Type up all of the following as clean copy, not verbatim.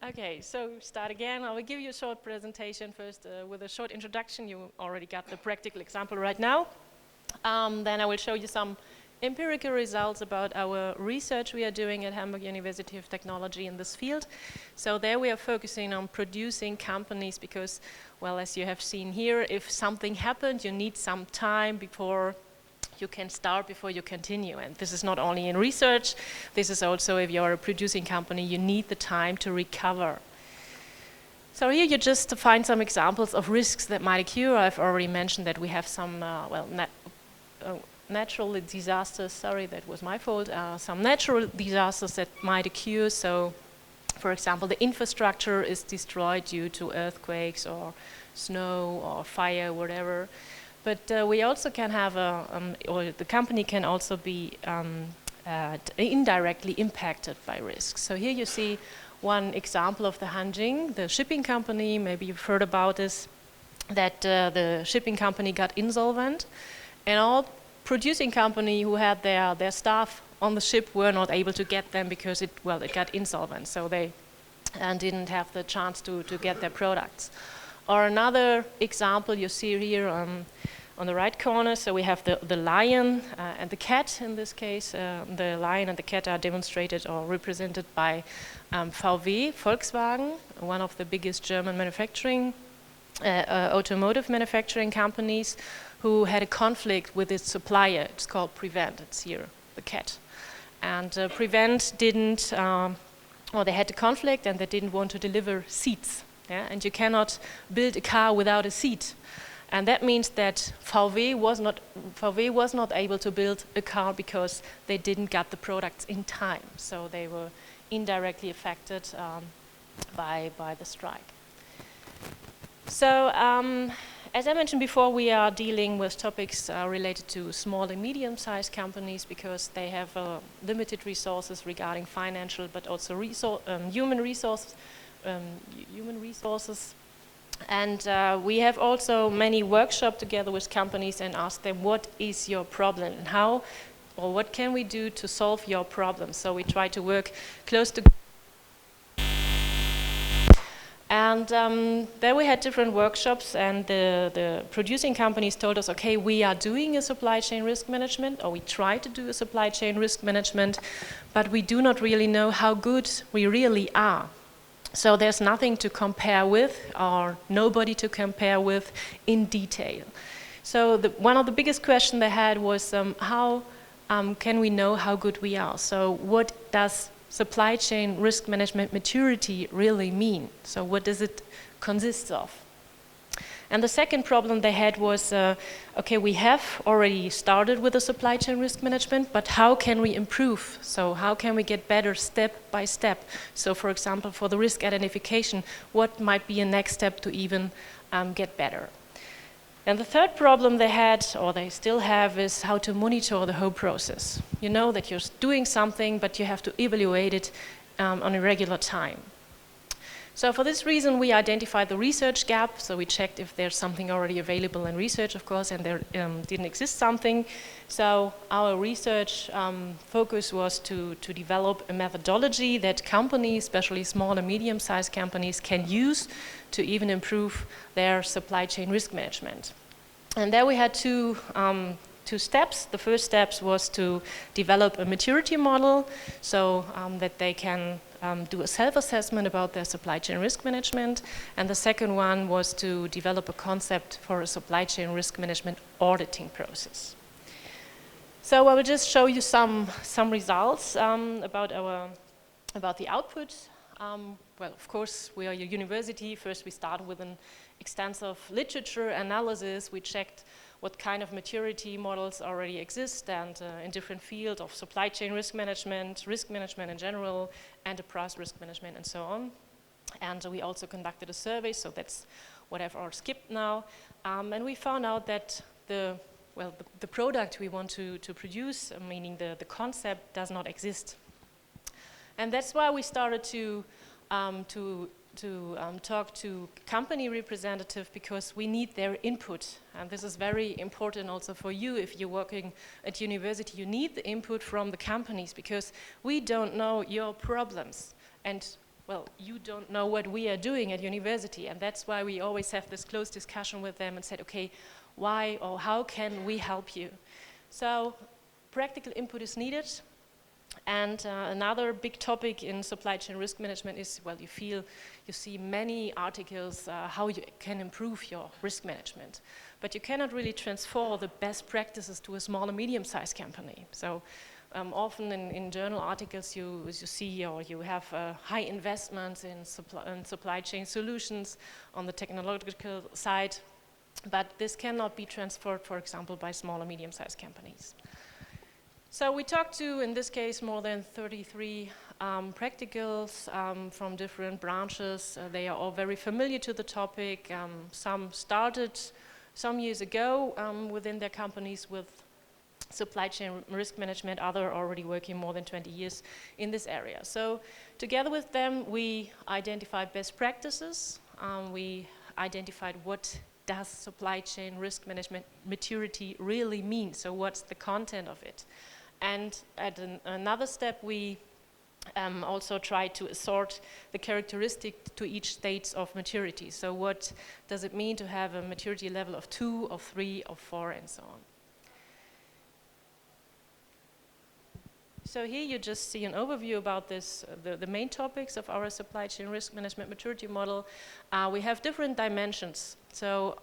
Okay, so start again. I will give you a short presentation first with a short introduction. You already got the practical example right now. Then I will show you some empirical results about our research we are doing at Hamburg University of Technology in this field. So there we are focusing on producing companies because, well, as you have seen here, if something happened, you need some time before you can start, before you continue. And this is not only in research, this is also if you're a producing company, you need the time to recover. So here you just find some examples of risks that might occur. I've already mentioned that we have some, natural disasters, sorry, that was my fault, some natural disasters that might occur. So, for example, the infrastructure is destroyed due to earthquakes or snow or fire, whatever. But we also can have or the company can also be indirectly impacted by risks. So here you see one example of the Hanjin, the shipping company. Maybe you've heard about this, that the shipping company got insolvent, and all producing company who had their staff on the ship were not able to get them because it got insolvent. So they didn't have the chance to get their products. Or another example you see here on the right corner, so we have the lion and the cat in this case. The lion and the cat are demonstrated or represented by VW, Volkswagen, one of the biggest German manufacturing, automotive manufacturing companies, who had a conflict with its supplier. It's called Prevent, it's here, the cat. And Prevent didn't, or they had a conflict and they didn't want to deliver seats. Yeah? And you cannot build a car without a seat. And that means that VW was not able to build a car because they didn't get the products in time. So they were indirectly affected by the strike. So as I mentioned before, we are dealing with topics related to small and medium-sized companies because they have limited resources regarding financial, but also human resources. And we have also many workshops together with companies and ask them, what is your problem and how, or what can we do to solve your problem? So we try to work close to. And there we had different workshops, and the producing companies told us, okay, we are doing a supply chain risk management, or we try to do a supply chain risk management, but we do not really know how good we really are. So there's nothing to compare with, or nobody to compare with in detail. So one of the biggest questions they had was how can we know how good we are? So what does supply chain risk management maturity really mean? So what does it consist of? And the second problem they had was, okay, we have already started with the supply chain risk management, but how can we improve? So how can we get better step by step? So for example, for the risk identification, what might be a next step to even get better? And the third problem they had, or they still have, is how to monitor the whole process. You know that you're doing something, but you have to evaluate it on a regular time. So for this reason, we identified the research gap. So we checked if there's something already available in research, of course, and there didn't exist something. So our research focus was to develop a methodology that companies, especially small and medium-sized companies, can use to even improve their supply chain risk management. And there we had two steps. The first step was to develop a maturity model so that they can do a self-assessment about their supply chain risk management. And the second one was to develop a concept for a supply chain risk management auditing process. So I will just show you some results about the output. Well, of course, we are a university. First, we started with an extensive literature analysis. We checked what kind of maturity models already exist and in different fields of supply chain risk management in general, enterprise risk management, and so on. And we also conducted a survey, so that's what I've all skipped now. And we found out that the product we want to produce, meaning the concept, does not exist. And that's why we started to talk to company representatives, because we need their input. And this is very important also for you if you're working at university. You need the input from the companies because we don't know your problems. And well, you don't know what we are doing at university, and that's why we always have this close discussion with them and said, okay, why or how can we help you? So practical input is needed. And another big topic in supply chain risk management is, well, you see many articles how you can improve your risk management, but you cannot really transfer the best practices to a small and medium-sized company. So often in journal articles you see or you have high investments in supply chain solutions on the technological side, but this cannot be transferred, for example, by small and medium-sized companies. So we talked to, in this case, more than 33 practicals from different branches. They are all very familiar to the topic. Some started some years ago within their companies with supply chain risk management, others already working more than 20 years in this area. So together with them, we identified best practices. We identified what does supply chain risk management maturity really mean? So what's the content of it? And at another step, we also try to assort the characteristic to each stage of maturity. So what does it mean to have a maturity level of 2, of 3, of 4, and so on? So here you just see an overview about this, the main topics of our supply chain risk management maturity model. We have different dimensions. So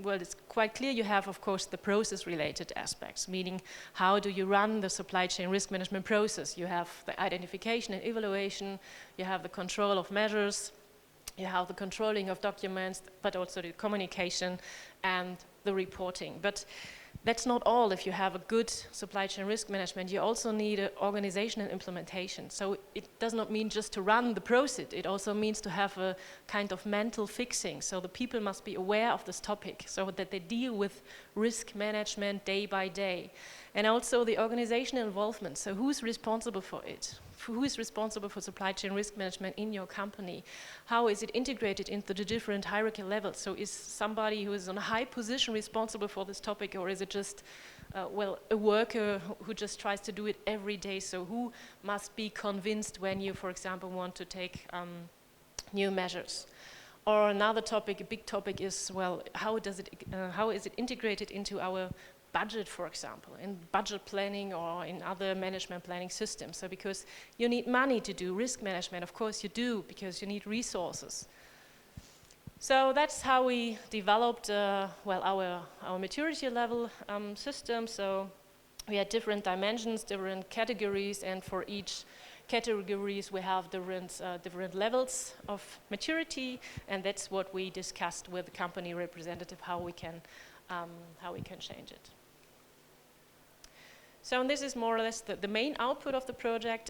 well, it's quite clear you have, of course, the process-related aspects, meaning how do you run the supply chain risk management process? You have the identification and evaluation, you have the control of measures, you have the controlling of documents, but also the communication and the reporting. But that's not all. If you have a good supply chain risk management, you also need an organization and implementation. So it does not mean just to run the process. It also means to have a kind of mental fixing. So the people must be aware of this topic so that they deal with risk management day by day. And also the organizational involvement. So who's responsible for it? Who is responsible for supply chain risk management in your company? How is it integrated into the different hierarchy levels? So is somebody who is on a high position responsible for this topic, or is it just, well, a worker who just tries to do it every day? So who must be convinced when you, for example, want to take new measures? Or another topic, a big topic is, well, how is it integrated into our budget, for example, in budget planning or in other management planning systems? So because you need money to do risk management, of course you do, because you need resources. So that's how we developed well, our maturity level system. So we had different dimensions, different categories, and for each categories we have different levels of maturity, and that's what we discussed with the company representative, how we can change it. So this is more or less the main output of the project.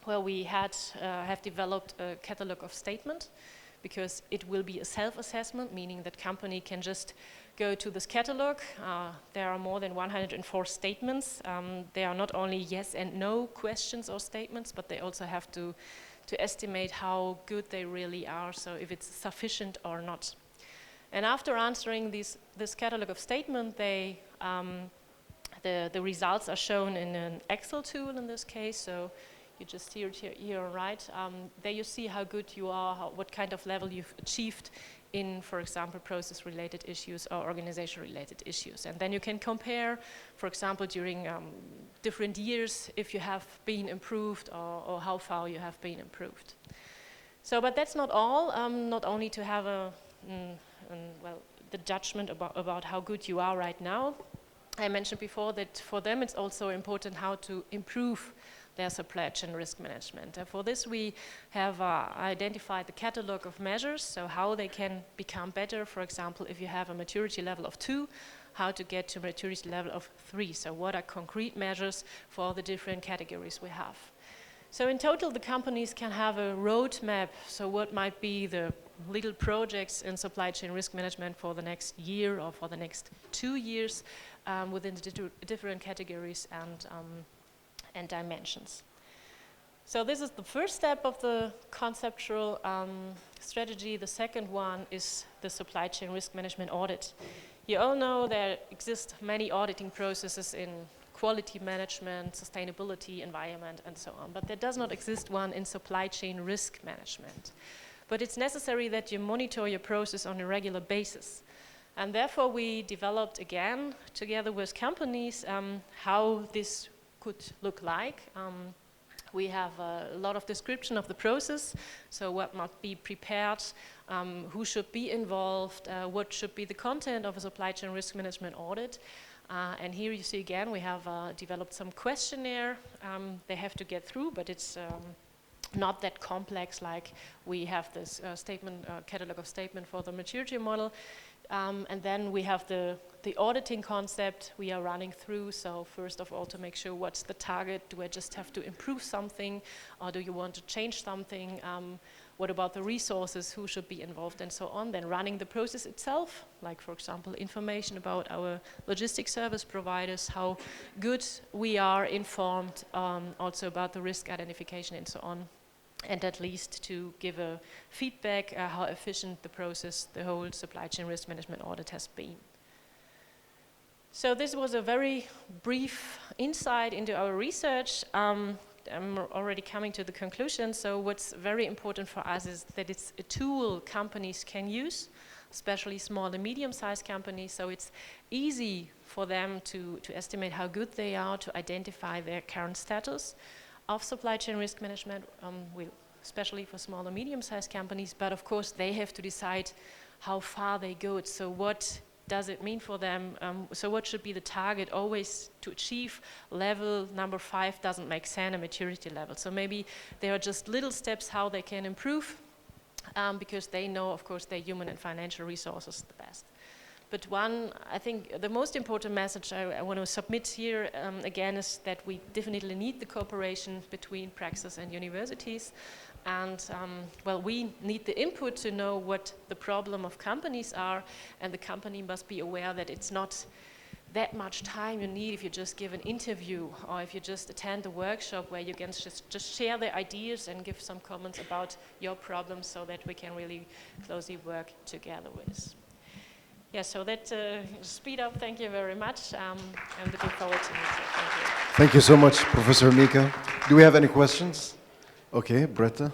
Well, we have developed a catalog of statement, because it will be a self-assessment, meaning that company can just go to this catalog. There are more than 104 statements. They are not only yes and no questions or statements, but they also have to estimate how good they really are, so if it's sufficient or not. And after answering this catalog of statement, the results are shown in an Excel tool in this case. So you just see it here on right. There you see how good you are, what kind of level you've achieved in, for example, process-related issues or organization-related issues. And then you can compare, for example, during different years, if you have been improved or how far you have been improved. So, but that's not all. Not only to have well, the judgment about how good you are right now. I mentioned before that for them it's also important how to improve their supply chain risk management. And for this we have identified the catalog of measures, so how they can become better. For example, if you have a maturity level of 2, how to get to maturity level of 3. So what are concrete measures for the different categories we have. So in total the companies can have a roadmap, so what might be the little projects in supply chain risk management for the next year or for the next 2 years within the different categories and dimensions. So this is the first step of the conceptual strategy. The second one is the supply chain risk management audit. You all know there exist many auditing processes in quality management, sustainability, environment, and so on. But there does not exist one in supply chain risk management. But it's necessary that you monitor your process on a regular basis. And therefore we developed again, together with companies, how this could look like. We have a lot of description of the process, so what must be prepared, who should be involved, what should be the content of a supply chain risk management audit. And here you see again we have developed some questionnaire they have to get through, but it's not that complex like we have this catalog of statement for the maturity model. And then we have the auditing concept we are running through. So first of all, to make sure what's the target. Do I just have to improve something, or do you want to change something? What about the resources? Who should be involved, and so on? Then running the process itself, like for example, information about our logistics service providers, how good we are informed, also about the risk identification and so on. And at least to give a feedback how efficient the process, the whole supply chain risk management audit has been. So this was a very brief insight into our research. I'm already coming to the conclusion. So what's very important for us is that it's a tool companies can use, especially small and medium-sized companies. So it's easy for them to estimate how good they are, to identify their current status of supply chain risk management, especially for small and medium-sized companies, but of course they have to decide how far they go. So what does it mean for them? So what should be the target? Always to achieve level number 5 doesn't make sense, a maturity level. So maybe there are just little steps how they can improve, because they know, of course, their human and financial resources the best. But I think the most important message I want to submit here again is that we definitely need the cooperation between praxis and universities. And well, we need the input to know what the problem of companies are, and the company must be aware that it's not that much time you need if you just give an interview or if you just attend a workshop where you can just share the ideas and give some comments about your problems so that we can really closely work together with. Yeah, so that speed up, thank you very much. I'm looking forward to it. Thank you. Thank you so much, Professor Mika. Do we have any questions? Okay, Britta.